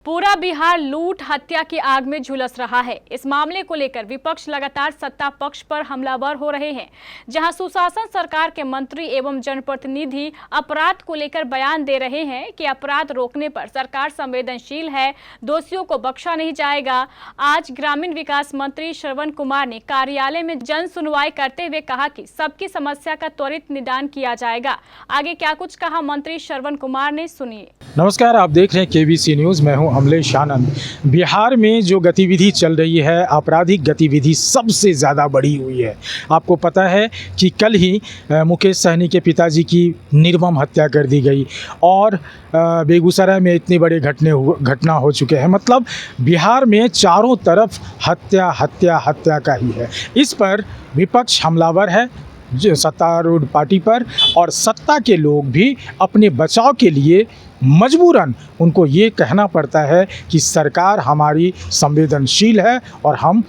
पूरा बिहार लूट हत्या की आग में झुलस रहा है। इस मामले को लेकर विपक्ष लगातार सत्ता पक्ष पर हमलावर हो रहे हैं। जहां सुशासन सरकार के मंत्री एवं जनप्रतिनिधि अपराध को लेकर बयान दे रहे हैं कि अपराध रोकने पर सरकार संवेदनशील है, दोषियों को बख्शा नहीं जाएगा। आज ग्रामीण विकास मंत्री श्रवण कुमार ने कार्यालय में जन सुनवाई करते हुए कहा कि सबकी समस्या का त्वरित निदान किया जाएगा। आगे क्या कुछ कहा मंत्री श्रवण कुमार ने, सुनिए। नमस्कार, आप देख रहे हैं केबीसी न्यूज़। मैं हूं अमलेश आनंद। बिहार में जो गतिविधि चल रही है, आपराधिक गतिविधि सबसे ज़्यादा बढ़ी हुई है। आपको पता है कि कल ही मुकेश सहनी के पिताजी की निर्मम हत्या कर दी गई और बेगूसराय में इतने बड़े घटना हो चुके हैं। मतलब बिहार में चारों तरफ हत्या हत्या हत्या का ही है। इस पर विपक्ष हमलावर है जो सत्तारूढ़ पार्टी पर, और सत्ता के लोग भी अपने बचाव के लिए मजबूरन उनको ये कहना पड़ता है कि सरकार हमारी संवेदनशील है और हम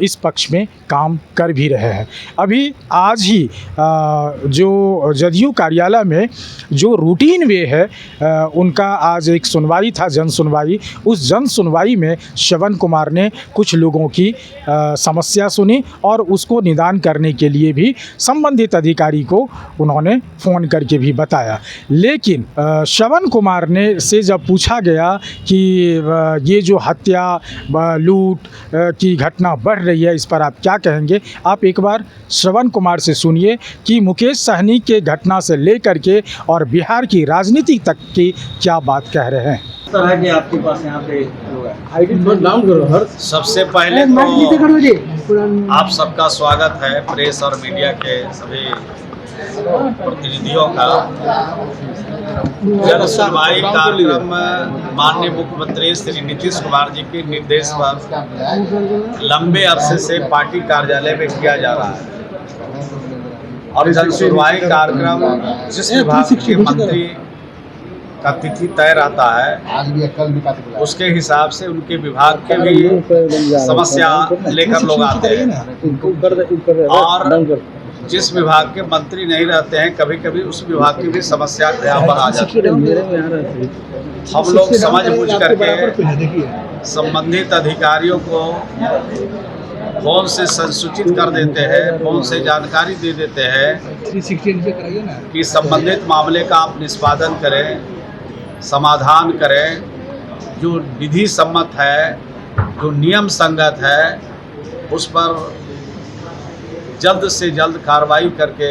इस पक्ष में काम कर भी रहे हैं। अभी आज ही जो जदयू कार्यालय में जो रूटीन वे है उनका आज एक सुनवाई था, जन सुनवाई। उस जन सुनवाई में श्रवण कुमार ने कुछ लोगों की समस्या सुनी और उसको निदान करने के लिए भी संबंधित अधिकारी को उन्होंने फ़ोन करके भी बताया। लेकिन श्रवण कुमार ने से जब पूछा गया कि ये जो हत्या लूट की घटना बढ़ रही है, इस पर आप क्या कहेंगे, आप एक बार श्रवण कुमार से सुनिए कि मुकेश सहनी के घटना से लेकर के और बिहार की राजनीति तक की क्या बात कह रहे हैं। तरह के आपके पास यहाँ पे सबसे पहले तो आप सबका स्वागत है, प्रेस और मीडिया के सभी प्रतिनिधियों का। जन सुनवाई कार्यक्रम माननीय मुख्यमंत्री श्री नीतीश कुमार जी के निर्देश पर लंबे अरसे से पार्टी कार्यालय में किया जा रहा है और जन सुनवाई कार्यक्रम जिस विभाग के मंत्री का तिथि तय रहता है उसके हिसाब से उनके विभाग के भी समस्या लेकर लोग आते हैं और जिस विभाग के मंत्री नहीं रहते हैं कभी कभी उस विभाग की भी समस्या यहाँ पर आ जाती है। हम लोग समझ बूझ करके संबंधित अधिकारियों को फोन से संसूचित कर देते हैं, फोन से जानकारी दे देते हैं कि संबंधित मामले का आप निष्पादन करें, समाधान करें, जो विधि सम्मत है, जो नियम संगत है, उस पर जल्द से जल्द कार्रवाई करके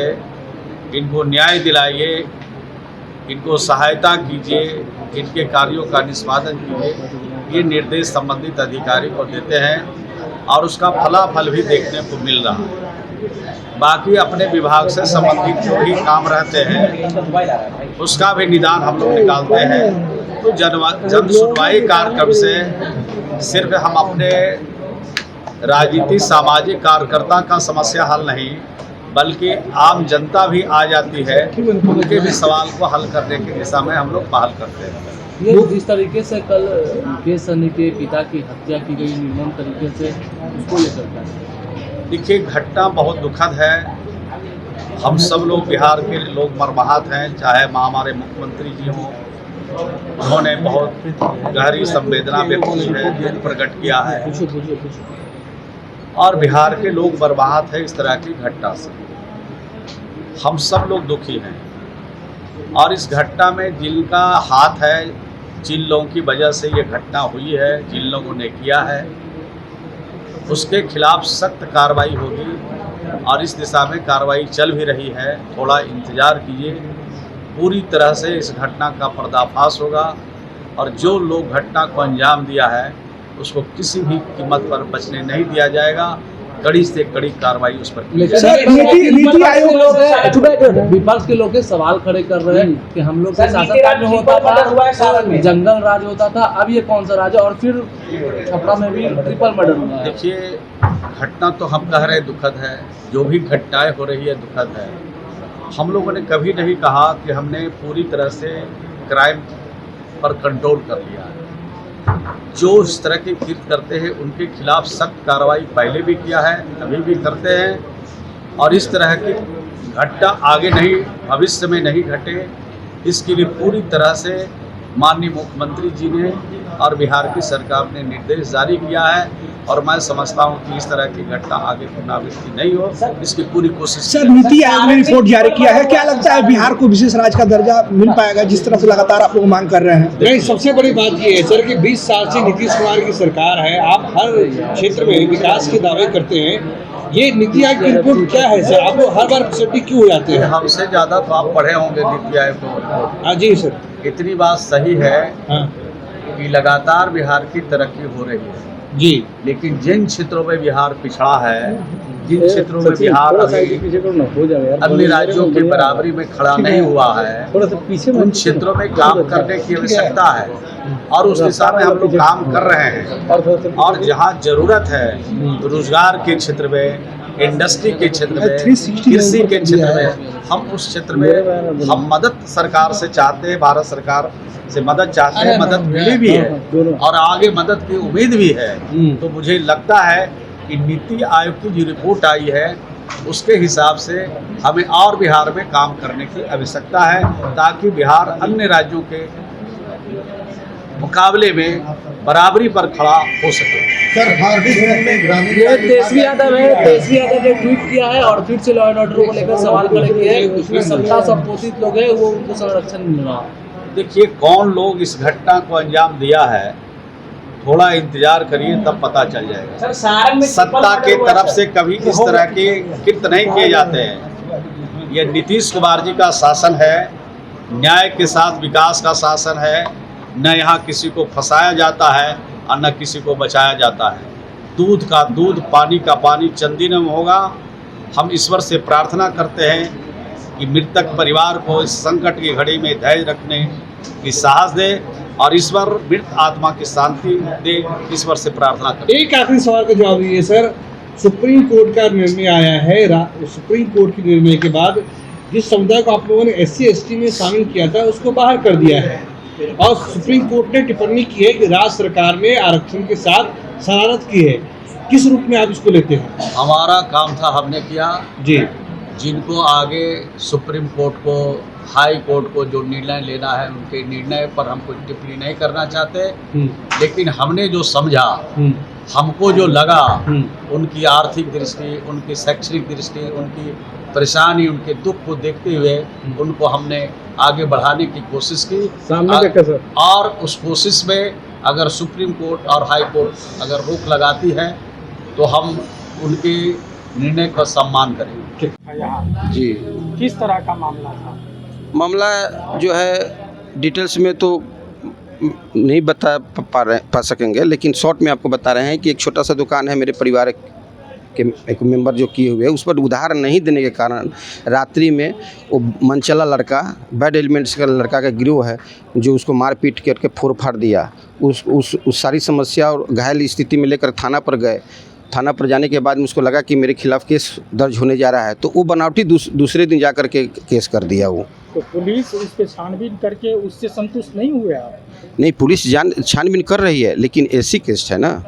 इनको न्याय दिलाइए, इनको सहायता कीजिए, इनके कार्यों का निष्पादन कीजिए। ये निर्देश संबंधित अधिकारी को देते हैं और उसका फलाफल भी देखने को मिल रहा है। बाकी अपने विभाग से संबंधित जो भी काम रहते हैं उसका भी निदान हम लोग निकालते हैं। तो जन सुनवाई कार्यक्रम से सिर्फ हम अपने राजनीतिक सामाजिक कार्यकर्ता का समस्या हल नहीं बल्कि आम जनता भी आ जाती है, उनके भी सवाल को हल करने की दिशा में हम लोग पहल करते हैं। ये जिस तरीके से कल मुकेश सहनी के पिता की हत्या की गई निर्मम तरीके से, उसको लेकर क्या? देखिए, घटना बहुत दुखद है। हम सब लोग बिहार के लोग मर्माहत हैं, चाहे हमारे मुख्यमंत्री जी हों, उन्होंने बहुत गहरी संवेदना व्यक्त की है, दुख प्रकट किया है और बिहार के लोग बर्बाद है इस तरह की घटना से। हम सब लोग दुखी हैं और इस घटना में जिनका हाथ है, जिन लोगों की वजह से ये घटना हुई है, जिन लोगों ने किया है, उसके खिलाफ सख्त कार्रवाई होगी और इस दिशा में कार्रवाई चल भी रही है। थोड़ा इंतज़ार कीजिए, पूरी तरह से इस घटना का पर्दाफाश होगा और जो लोग घटना को अंजाम दिया है उसको किसी भी कीमत पर बचने नहीं दिया जाएगा। कड़ी से कड़ी कार्रवाई उस पर की जाएगी। विपक्ष के लोग सवाल खड़े कर रहे हैं कि हम लोग के शासनकाल में होता था, जंगल राज होता था, अब ये कौन सा राज है और फिर छपरा में भी ट्रिपल मर्डर हुआ है। देखिए, घटना तो हम कह रहे दुखद है, जो भी घटनाएं हो रही है दुखद है। हम लोगों ने कभी नहीं कहा कि हमने पूरी तरह से क्राइम पर कंट्रोल कर लिया है। जो इस तरह के कृत्य करते हैं उनके खिलाफ सख्त कार्रवाई पहले भी किया है, अभी भी करते हैं और इस तरह की घटना आगे नहीं, भविष्य में नहीं घटे, इसके लिए पूरी तरह से माननीय मुख्यमंत्री जी ने और बिहार की सरकार ने निर्देश जारी किया है और मैं समझता हूं कि इस तरह की घटना आगे पुनरावृत्ति नहीं हो, इसकी पूरी कोशिश। सर, नीति आयोग ने रिपोर्ट जारी किया है, क्या लगता है बिहार को विशेष राज्य का दर्जा मिल पाएगा जिस तरह से लगातार आप लोग मांग कर रहे हैं? नहीं, सबसे बड़ी बात ये है सर कि 20 साल से नीतीश कुमार की सरकार है, आप हर क्षेत्र में विकास के दावे करते हैं, ये नीति आयोग की रिपोर्ट क्या है सर? आप लोग हर बार पीछे क्यों हो जाते हैं? हमसे ज़्यादा तो आप पढ़े होंगे नीति आयोग को। हाँ जी सर। इतनी बात सही है हाँ कि लगातार बिहार की तरक्की हो रही है जी, लेकिन जिन क्षेत्रों में बिहार पिछड़ा है, जिन क्षेत्रों में बिहार अन्य राज्यों की बराबरी में खड़ा नहीं हुआ है, उन क्षेत्रों में काम करने की आवश्यकता है और उस दिशा में हम लोग काम कर रहे हैं। और जहाँ जरूरत है रोजगार के क्षेत्र में, इंडस्ट्री के क्षेत्र में, कृषि के क्षेत्र में, हम उस क्षेत्र में हम मदद सरकार से चाहते हैं, भारत सरकार से मदद चाहते हैं, मदद मिली भी है और आगे मदद की उम्मीद भी है। तो मुझे लगता है कि नीति आयोग की जो रिपोर्ट आई है उसके हिसाब से हमें और बिहार में काम करने की आवश्यकता है ताकि बिहार अन्य राज्यों के मुकाबले में बराबरी पर खड़ा हो सके। ये तेजस्वी यादव है, तेजस्वी यादव ने ट्वीट किया है और फिर से लॉ एंड ऑर्डर को लेकर सवाल खड़े किए हैं। उसमें सत्ता संपोषित लोग हैं, वो उनको संरक्षण मिल रहा है। देखिए कौन लोग इस घटना को अंजाम दिया है, थोड़ा इंतजार करिए तब पता चल जाएगा। सत्ता के तरफ से कभी इस तरह के कृत्य नहीं किए जाते हैं। यह नीतीश कुमार जी का शासन है, न्याय के साथ विकास का शासन है, न यहाँ किसी को फंसाया जाता है और न किसी को बचाया जाता है। दूध का दूध, पानी का पानी चंदीनम होगा। हम ईश्वर से प्रार्थना करते हैं कि मृतक परिवार को इस संकट की घड़ी में धैर्य रखने की साहस दे और ईश्वर मृत आत्मा की शांति दे, ईश्वर से प्रार्थना करते हैं। एक आखिरी सवाल का जवाब दीजिए सर, सुप्रीम कोर्ट का निर्णय आया है, सुप्रीम कोर्ट के निर्णय के बाद जिस समुदाय को आप लोगों ने SC ST में शामिल किया था उसको बाहर कर दिया है और सुप्रीम कोर्ट ने टिप्पणी की है कि राज्य सरकार ने आरक्षण के साथ शरारत की है। किस रूप में आप इसको लेते हैं? हमारा काम था, हमने किया जी। जिनको आगे सुप्रीम कोर्ट को, हाई कोर्ट को जो निर्णय लेना है उनके निर्णय पर हम कोई टिप्पणी नहीं करना चाहते, लेकिन हमने जो समझा, हमको जो लगा, उनकी आर्थिक दृष्टि, उनकी शैक्षणिक दृष्टि, उनकी परेशानी, उनके दुख को देखते हुए उनको हमने आगे बढ़ाने की कोशिश की सामने और उस कोशिश में अगर सुप्रीम कोर्ट और हाई कोर्ट अगर रोक लगाती है तो हम उनके निर्णय का सम्मान करेंगे। जी, किस तरह का मामला था? मामला जो है डिटेल्स में तो नहीं बता पा सकेंगे, लेकिन शॉर्ट में आपको बता रहे हैं कि एक छोटा सा दुकान है, मेरे परिवार के एक मेंबर जो किए हुए, उस पर उधार नहीं देने के कारण रात्रि में वो मनचला लड़का, बैड एलिमेंट्स का लड़का का गिरोह है जो उसको मार पीट करके फोड़ फाड़ दिया। उस सारी समस्या और घायल स्थिति में लेकर थाना पर गए। थाना पर जाने के बाद मुझको लगा कि मेरे खिलाफ़ केस दर्ज होने जा रहा है, तो वो बनावटी दूसरे दिन जा कर के केस कर दिया वो। तो पुलिस उस पर छानबीन करके उससे संतुष्ट नहीं हुए आप? नहीं, पुलिस छानबीन कर रही है, लेकिन ऐसी केस है ना,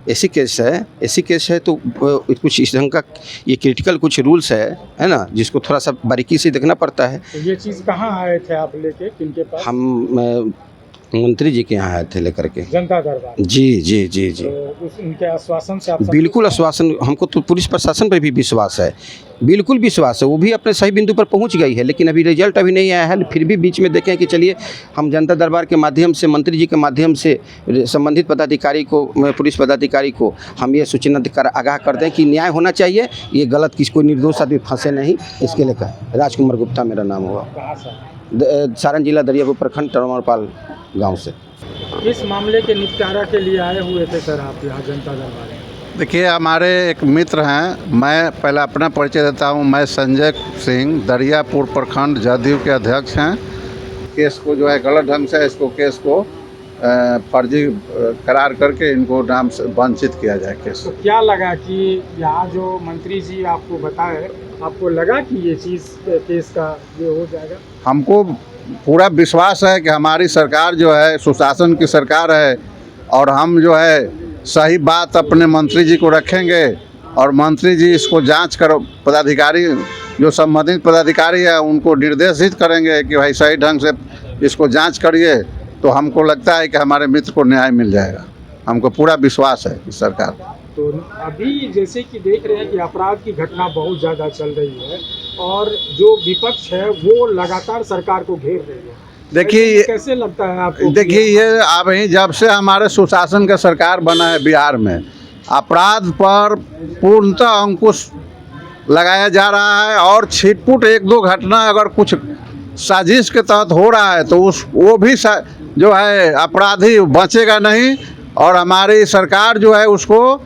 ऐसी केस है तो कुछ इस ढंग का ये क्रिटिकल कुछ रूल्स है ना, जिसको थोड़ा सा बारीकी से देखना पड़ता है। तो ये चीज़ कहाँ आए थे आप लेके, किनके पास? हम मंत्री जी के यहाँ आए थे लेकर के, जनता दरबार। जी। तो उनके आश्वासन से आप बिल्कुल आश्वासन, हमको तो पुलिस प्रशासन पर भी विश्वास है, बिल्कुल विश्वास है। वो भी अपने सही बिंदु पर पहुंच गई है, लेकिन अभी रिजल्ट अभी नहीं आया है। फिर भी बीच में देखें कि चलिए हम जनता दरबार के माध्यम से, मंत्री जी के माध्यम से संबंधित पदाधिकारी को, पुलिस पदाधिकारी को हम ये सूचना देकर आगाह कर दें कि न्याय होना चाहिए, ये गलत किसी को निर्दोष आदमी फंसे नहीं, इसके लिए कहा। राजकुमार गुप्ता मेरा नाम हुआ, सारण जिला दरियापुर प्रखंड टरमरपाल गाँव से। इस मामले के निपटारा के लिए आए हुए थे सर आप यहाँ जनता दरबार में? देखिए, हमारे एक मित्र हैं, मैं पहले अपना परिचय देता हूं। मैं संजय सिंह, दरियापुर प्रखंड जदयू के अध्यक्ष हैं। केस को जो है गलत ढंग से इसको केस को फर्जी करार करके इनको नाम से वंचित किया जाए केस। तो क्या लगा कि यहाँ जो मंत्री जी आपको बताए, आपको लगा कि ये चीज़ केस का ये हो जाएगा? हमको पूरा विश्वास है कि हमारी सरकार जो है सुशासन की सरकार है और हम जो है सही बात अपने मंत्री जी को रखेंगे और मंत्री जी इसको जांच करो, पदाधिकारी जो संबंधित पदाधिकारी है उनको निर्देशित करेंगे कि भाई सही ढंग से इसको जांच करिए तो हमको लगता है कि हमारे मित्र को न्याय मिल जाएगा। हमको पूरा विश्वास है इस सरकार पर। तो अभी जैसे कि देख रहे हैं कि अपराध की घटना बहुत ज़्यादा चल रही है और जो विपक्ष है वो लगातार सरकार को घेर रही है। देखिए, कैसे लगता है आपको? देखिए, ये अभी जब से हमारे सुशासन का सरकार बना है बिहार में, अपराध पर पूर्णतः अंकुश लगाया जा रहा है और छिटपुट एक दो घटना अगर कुछ साजिश के तहत हो रहा है तो वो भी जो है अपराधी बचेगा नहीं और हमारी सरकार जो है उसको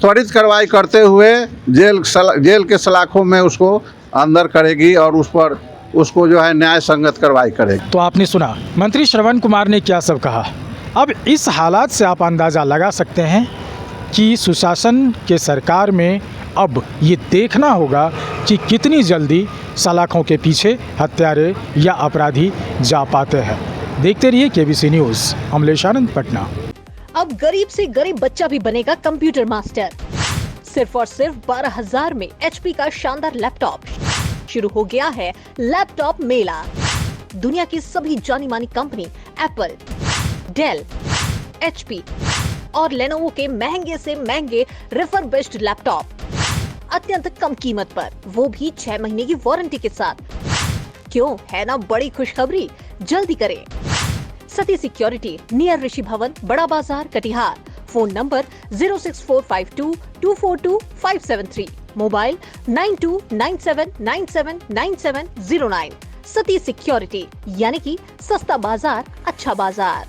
त्वरित कार्रवाई करते हुए जेल के सलाखों में उसको अंदर करेगी और उस पर उसको जो है न्याय संगत कार्रवाई करेगी। तो आपने सुना मंत्री श्रवण कुमार ने क्या सब कहा। अब इस हालात से आप अंदाज़ा लगा सकते हैं कि सुशासन के सरकार में अब ये देखना होगा कि कितनी जल्दी सलाखों के पीछे हत्यारे या अपराधी जा पाते हैं। देखते रहिए केबीसी न्यूज़। अमलेश आनंद, पटना। अब गरीब से गरीब बच्चा भी बनेगा कंप्यूटर मास्टर। सिर्फ और सिर्फ 12,000 में HP का शानदार लैपटॉप। शुरू हो गया है लैपटॉप मेला। दुनिया की सभी जानी मानी कंपनी एप्पल, डेल, HP और लेनोवो के महंगे से महंगे रिफर्बिश्ड लैपटॉप अत्यंत कम कीमत पर, वो भी 6 महीने की वारंटी के साथ। क्यों, है ना बड़ी खुशखबरी? जल्दी करें। सती सिक्योरिटी, नियर ऋषि Bhawan, Bada Bazar, Katihar. Phone number 06452242573, mobile 9297979709। Sati security, यानी कि सस्ता बाजार अच्छा बाजार।